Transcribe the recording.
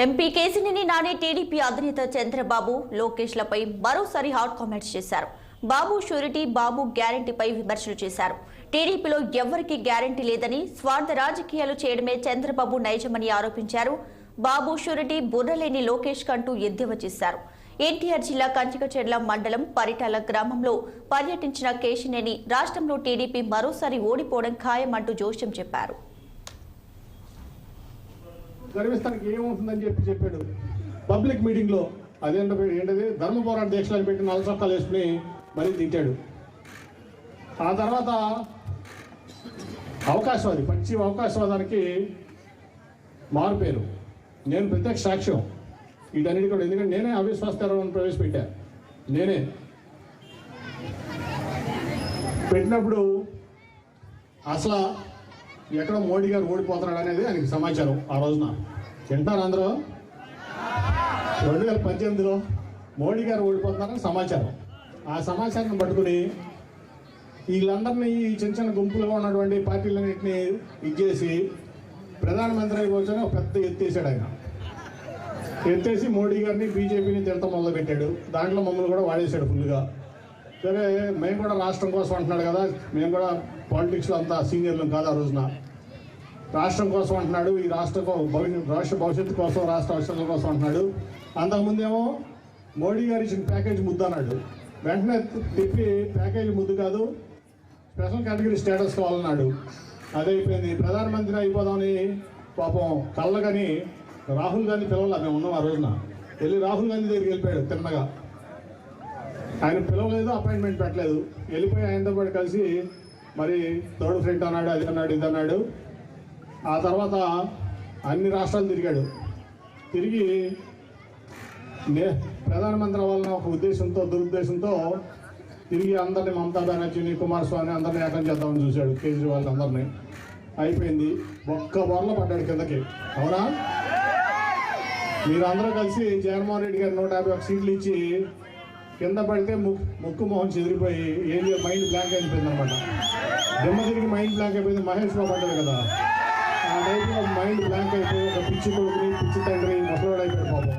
MP Kesineni Nani TDP అధినేత చంద్రబాబు లోకేష్లపై మరోసారి hot comments చేశారు. బాబు షూరిటీ, బాబు గ్యారంటీపై విమర్శలు చేశారు. టీడీపీలో ఎవ్వరికీ గ్యారంటీ లేదని, స్వార్థ రాజకీయాలు చేయడమే చంద్రబాబు నైజమని ఆరోపించారు. బాబు షూరిటీ బుర్రలేని లోకేష్ కంటూ ఎద్దేవా చేశారు. ఎన్టీఆర్ జిల్లా కంచికచెర్ల మండలం పరిటాల గ్రామంలో పర్యటించిన కేశినేని రాష్ట్రంలో టీడీపీ మరోసారి ఓడిపోవడం ఖాయమంటూ జోష్యం చెప్పారు. గర్విస్తానికి ఏమవుతుందని చెప్పాడు పబ్లిక్ మీటింగ్లో. ఏంటది ధర్మ పోరాట దీక్షలు పెట్టి నల్ల చొక్కాలు వేసుకుని మరీ తిట్టాడు. ఆ తర్వాత అవకాశవాది, పచ్చి అవకాశవాదానికి మారుపేరు. నేను ప్రత్యక్ష సాక్ష్యం వీటన్నిటి కూడా. ఎందుకంటే నేనే అవిశ్వాస తీర్మానం ప్రవేశపెట్టా. నేనే పెట్టినప్పుడు అసలు ఎక్కడ మోడీ గారు ఓడిపోతున్నాడు అనేది ఆయనకి సమాచారం. ఆ రోజున వింటారు అందరూ. 2018లో మోడీ గారు ఓడిపోతున్నారని సమాచారం. ఆ సమాచారాన్ని పట్టుకుని వీళ్ళందరినీ ఈ చిన్న చిన్న గుంపులుగా ఉన్నటువంటి పార్టీలన్నింటినీ ఇచ్చేసి ప్రధానమంత్రి అయిపోవచ్చని ఒక పెద్ద ఎత్తేసాడు. ఆయన ఎత్తేసి మోడీ గారిని, బీజేపీని తిడతా మొదలుపెట్టాడు. దాంట్లో మమ్మల్ని కూడా వాడేశాడు ఫుల్గా. సరే, మేము కూడా రాష్ట్రం కోసం అంటున్నాడు కదా, మేము కూడా పాలిటిక్స్లో అంతా సీనియర్లు కాదు. ఆ రోజున రాష్ట్రం కోసం అంటున్నాడు, ఈ రాష్ట్ర భవిష్యత్తు కోసం, రాష్ట్ర అవసరాల కోసం అంటున్నాడు. అంతకుముందేమో మోడీ గారు ఇచ్చిన ప్యాకేజ్ ముద్దు అన్నాడు. వెంటనే తిప్పి ప్యాకేజ్ ముద్దు కాదు, స్పెషల్ కేటగిరీ స్టేటస్ కావాలన్నాడు. అదైపోయింది. ప్రధానమంత్రి అయిపోదామని పాపం కళ్ళగని రాహుల్ గాంధీ పిలవలా. మేము ఉన్నాం ఆ రోజున. వెళ్ళి రాహుల్ గాంధీ దగ్గరికి వెళ్ళిపోయాడు తిన్నగా. ఆయన పిలవలేదు, అపాయింట్మెంట్ పెట్టలేదు. వెళ్ళిపోయి ఆయనతో పాటు కలిసి మరి థర్డ్ ఫ్రంట్ అన్నాడు, అది అన్నాడు, ఇది అన్నాడు. ఆ తర్వాత అన్ని రాష్ట్రాలు తిరిగాడు. తిరిగి ప్రధానమంత్రి అవ్వాలన్న ఒక ఉద్దేశంతో, దురుద్దేశంతో తిరిగి అందరినీ, మమతా బెనర్జీని, కుమారస్వామిని అందరినీ ఏకం చేద్దామని చూశాడు. కేజ్రీవాల్ అందరినీ. అయిపోయింది. ఒక్క బోర్లో పడ్డాడు కిందకి. అవునా? మీరు అందరూ కలిసి జగన్మోహన్ రెడ్డి గారు 151 సీట్లు ఇచ్చి కింద పడితే ముక్కు మొహం చెదిరిపోయి మైండ్ బ్లాంక్ అయిపోయింది అనమాట. దెమ్మ తిరిగి మైండ్ బ్లాంక్ అయిపోయింది. మహేష్ బాబు పడ్డాడు కదా, ఆ టైప్లో మైండ్ బ్లాంక్ అయిపోయి ఒక పిచ్చి కొడుకుని, పిచ్చి తండ్రి, ముసలోడు అయిపోయాడు పాపం.